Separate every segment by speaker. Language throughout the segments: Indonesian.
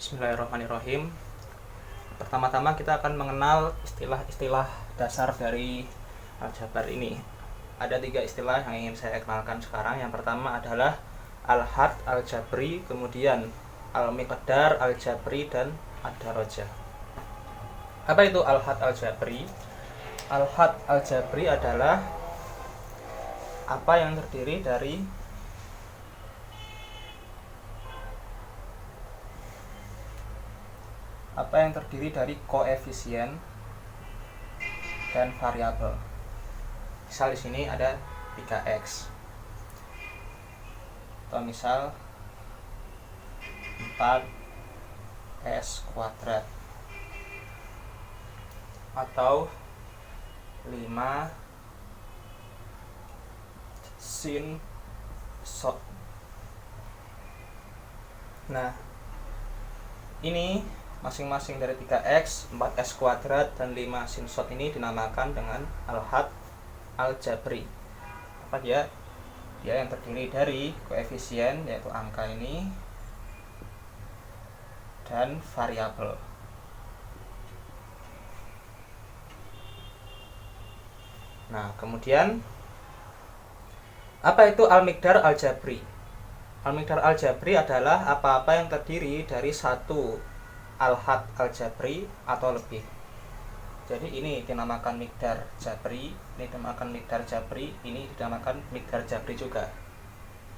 Speaker 1: Bismillahirrahmanirrahim. Pertama-tama kita akan mengenal istilah-istilah dasar dari aljabar ini. Ada 3 istilah yang ingin saya kenalkan sekarang. Yang pertama adalah al-had al-jabri, kemudian al-miqdar al-jabri, dan ad-darajah. Apa itu al-had al-jabri? Al-had al-jabri adalah apa yang terdiri dari koefisien dan variabel. Misal di sini ada 3x. Atau misal 4s kuadrat. Atau 5 sin sot. Nah, ini masing-masing dari 3x, 4s kuadrat, dan 5 sin sot ini dinamakan dengan al-had al-jabri. Apa dia? Dia yang terdiri dari koefisien, yaitu angka ini, dan variabel. Nah, kemudian apa itu al-miqdar al-jabri? Al-miqdar al-jabri adalah apa-apa yang terdiri dari satu al-had al-jabri atau lebih. Jadi ini dinamakan miqdar jabri, ini dinamakan miqdar jabri, ini dinamakan miqdar jabri juga.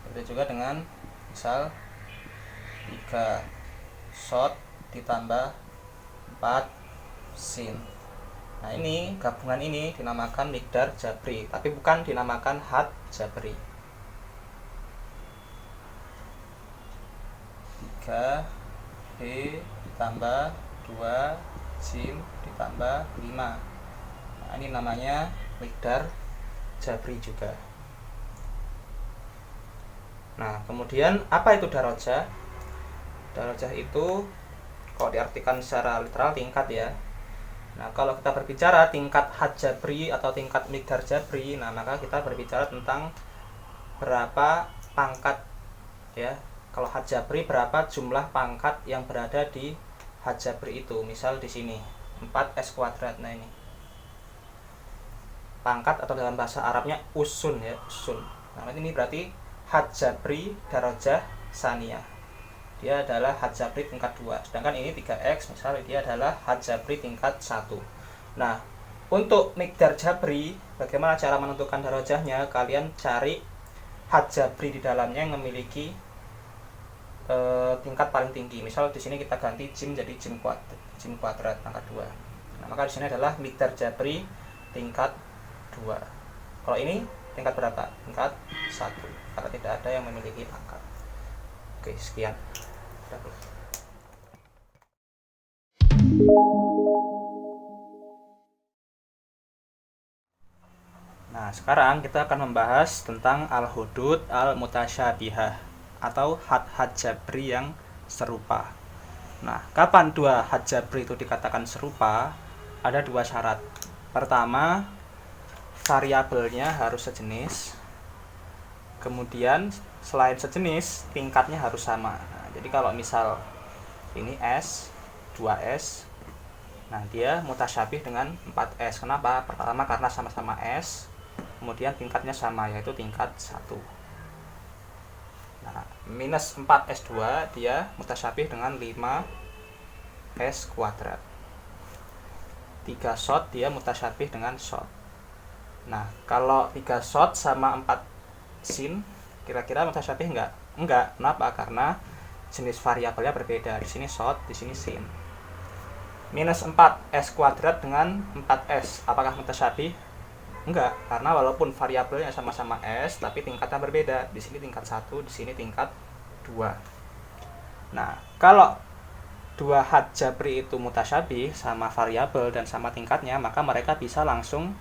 Speaker 1: Begitu juga dengan misal 3 sot ditambah 4 sin. Nah, ini gabungan ini dinamakan miqdar jabri, tapi bukan dinamakan had jabri. 3b ditambah 2 sin ditambah 5. Nah, ini namanya miqdar jabri juga. Nah, kemudian apa itu darajah? Darajah itu kalau diartikan secara literal tingkat ya. Nah, kalau kita berbicara tingkat had jabri atau tingkat miqdar jabri, nah maka kita berbicara tentang berapa pangkat ya. Kalau had jabri, berapa jumlah pangkat yang berada di had jabri itu. Misal di sini 4s kuadrat. Nah, ini pangkat atau dalam bahasa Arabnya usun ya, usun. Nah, ini berarti had jabri darajah saniyah. Dia adalah had jabri tingkat 2. Sedangkan ini 3x, misalnya dia adalah had jabri tingkat 1. Nah, untuk miqdar jabri, bagaimana cara menentukan darajahnya? Kalian cari had jabri di dalamnya yang memiliki tingkat paling tinggi. Misal di sini kita ganti jim jadi jim kuadrat pangkat 2. Nah, maka di sini adalah miqdar jabri tingkat 2. Kalau ini tingkat berapa? Tingkat 1. Karena tidak ada yang memiliki pangkat. Oke, sekian. Nah, sekarang kita akan membahas tentang al-hudud al-mutasyabihah atau had-had jabri yang serupa. Nah, kapan 2 had jabri itu dikatakan serupa? Ada 2 syarat. Pertama, variabelnya harus sejenis. Kemudian selain sejenis, tingkatnya harus sama. Nah, jadi kalau misal ini S, 2S, nah dia mutasyabih dengan 4S. Kenapa? Pertama karena sama-sama S, kemudian tingkatnya sama, yaitu tingkat 1. Nah, minus 4S2 dia mutasyabih dengan 5S kuadrat. 3 shot dia mutasyabih dengan shot. Nah, kalau 3 shot sama 4 sin, kira-kira mutasyabih enggak? Enggak. Kenapa? Karena jenis variabelnya berbeda. Di sini shot, di sini sin. Minus 4S kuadrat dengan 4S, apakah mutasyabih? Enggak, karena walaupun variabelnya sama-sama S, tapi tingkatnya berbeda. Di sini tingkat 1, di sini tingkat 2. Nah, kalau dua had jabri itu mutasyabih, sama variabel dan sama tingkatnya, maka mereka bisa langsung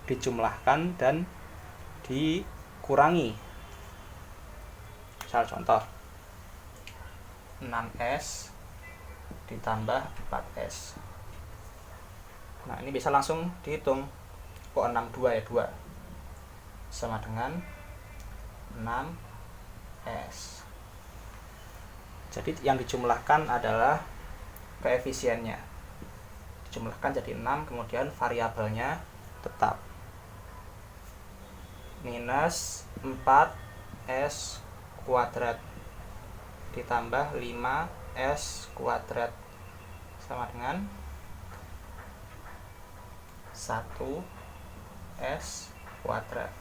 Speaker 1: dijumlahkan dan dikurangi. Misal contoh 6S ditambah 4S. Nah, ini bisa langsung dihitung. Kok 62 ya, 2 sama dengan 6S. Jadi yang dijumlahkan adalah koefisiennya. Dijumlahkan jadi 6, kemudian variabelnya tetap. Minus 4S kuadrat ditambah 5S kuadrat sama dengan 1S kuadrat.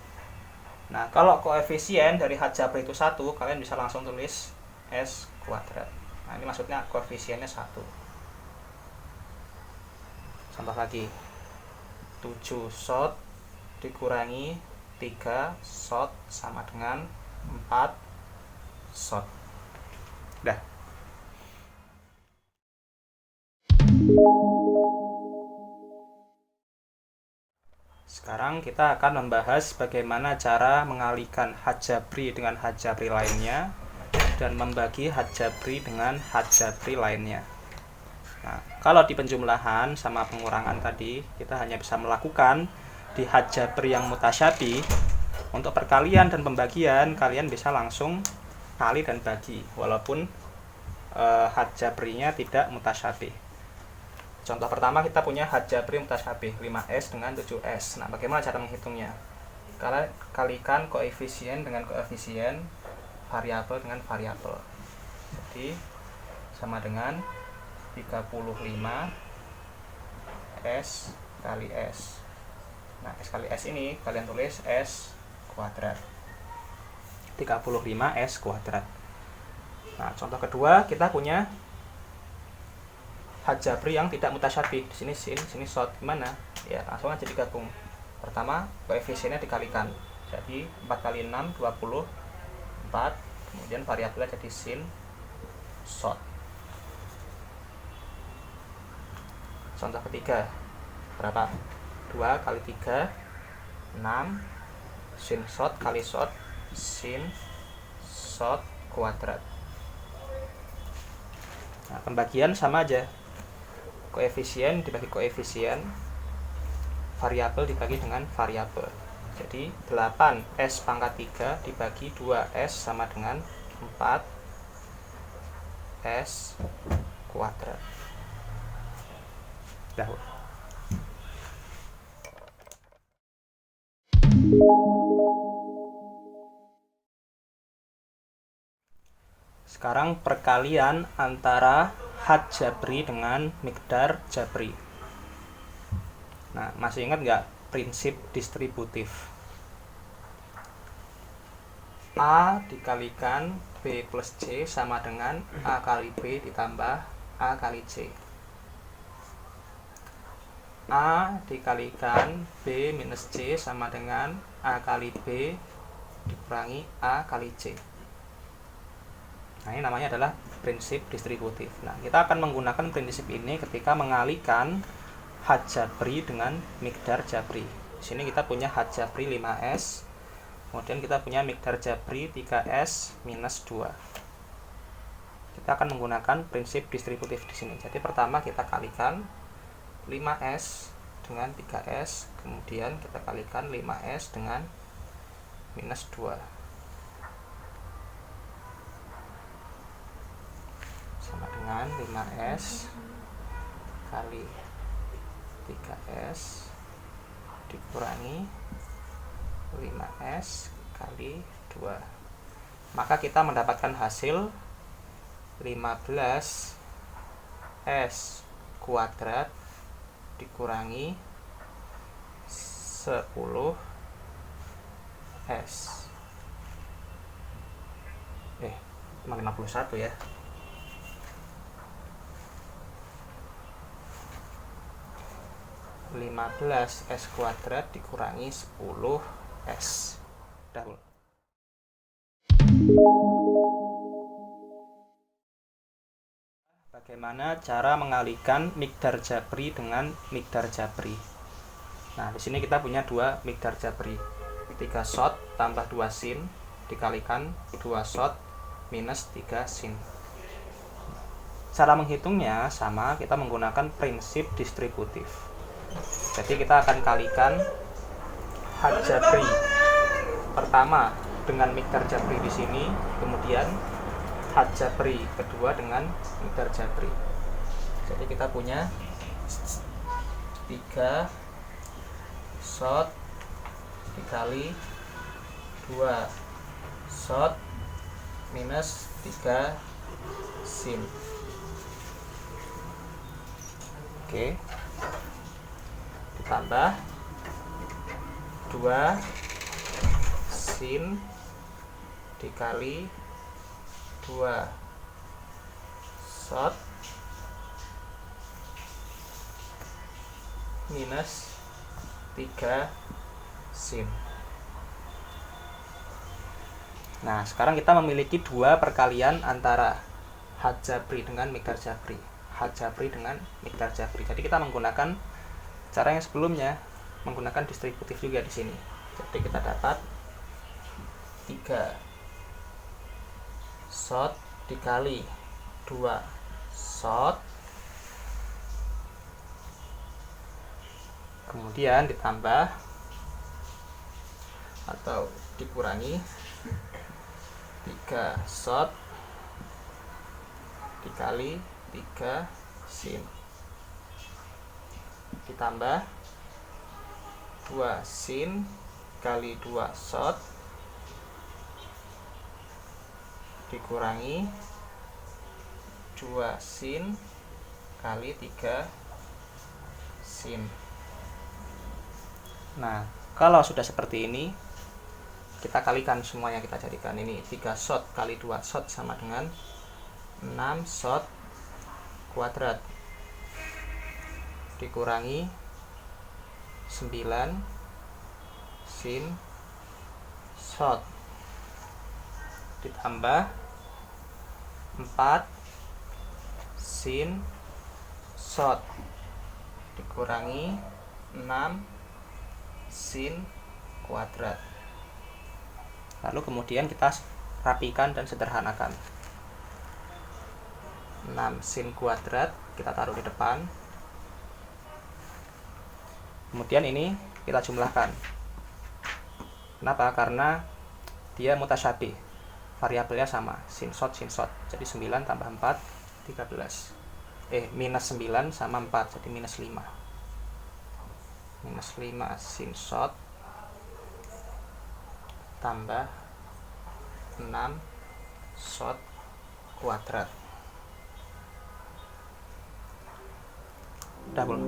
Speaker 1: Nah, kalau koefisien dari had jabri itu 1, kalian bisa langsung tulis S kuadrat. Nah, ini maksudnya koefisiennya 1. Contoh lagi, 7 shot dikurangi 3 shot sama dengan 4 shot. Udah. Sekarang kita akan membahas bagaimana cara mengalihkan had jabri dengan had jabri lainnya dan membagi had jabri dengan had jabri lainnya. Nah, kalau di penjumlahan sama pengurangan tadi, kita hanya bisa melakukan di had jabri yang mutasyabih. Untuk perkalian dan pembagian, kalian bisa langsung kali dan bagi, walaupun had jabrinya tidak mutasyabih. Contoh pertama, kita punya had jabri mutasyabih 5S dengan 7S. Nah, bagaimana cara menghitungnya? Kalian kalikan koefisien dengan koefisien, variabel dengan variabel. Jadi sama dengan 35 S kali S. Nah, S kali S ini kalian tulis S kuadrat. 35 S kuadrat. Nah, contoh kedua, kita punya had jabri yang tidak mutasyabih. Di sini sin, sini short. Gimana? Ya, langsung aja digabung. Pertama, koefisiennya dikalikan. Jadi 4 kali 6 24. Kemudian variabelnya jadi sin short. Contoh ketiga, berapa? 2 kali 3 6 sin short kali short sin short kuadrat. Nah, pembagian sama aja. Koefisien dibagi koefisien, variabel dibagi dengan variabel. Jadi 8S pangkat 3 dibagi 2S sama dengan 4S kuadrat. Dah. Sekarang perkalian antara had jabri dengan miqdar jabri. Nah, masih ingat nggak prinsip distributif? A dikalikan B plus C sama dengan A kali B ditambah A kali C. A dikalikan B minus C sama dengan A kali B dikurangi A kali C. Nah, ini namanya adalah prinsip distributif. Nah, kita akan menggunakan prinsip ini ketika mengalihkan had jabri dengan miqdar jabri. Di sini kita punya had jabri 5S, kemudian kita punya miqdar jabri 3S minus 2. Kita akan menggunakan prinsip distributif di sini. Jadi pertama kita kalikan 5S dengan 3S, kemudian kita kalikan 5S dengan minus 2. Sama dengan 5S kali 3S dikurangi 5S kali 2. Maka kita mendapatkan hasil 15S kuadrat dikurangi 10S. 51 ya. 15S kuadrat dikurangi 10S. Dah. Bagaimana cara mengalihkan miqdar jabri dengan miqdar jabri? Nah, di sini kita punya dua miqdar jabri. 3 shot tambah 2 sin dikalikan 2 shot minus 3 sin. Cara menghitungnya sama, kita menggunakan prinsip distributif. Jadi kita akan kalikan had jabri pertama dengan miqdar jabri di sini, kemudian had jabri kedua dengan miqdar jabri. Jadi kita punya 3 shot dikali 2 shot minus 3 sin. Oke, ditambah 2 sin dikali 2 shot minus 3 sin. Nah, sekarang kita memiliki dua perkalian antara had jabri dengan miqdar jabri. Had jabri dengan miqdar jabri. Jadi kita menggunakan cara yang sebelumnya, menggunakan distributif juga di sini. Jadi kita dapat 3 shot dikali 2 shot, kemudian ditambah atau dikurangi 3 shot dikali 3 sin, ditambah 2 sin kali 2 shot dikurangi 2 sin kali 3 sin. Nah, kalau sudah seperti ini, kita kalikan semuanya, kita jadikan ini 3 shot kali 2 shot sama dengan 6 shot kuadrat dikurangi 9 sin shot ditambah 4 sin shot dikurangi 6 sin kuadrat. Lalu kemudian kita rapikan dan sederhanakan. 6 sin kuadrat kita taruh di depan. Kemudian ini kita jumlahkan. Kenapa? Karena dia mutasyabih, variabelnya sama, sin shot. Jadi 9 tambah 4 13. Minus 9 sama 4, jadi minus 5. Minus 5 sin shot tambah 6 shot kuadrat. Udah belum?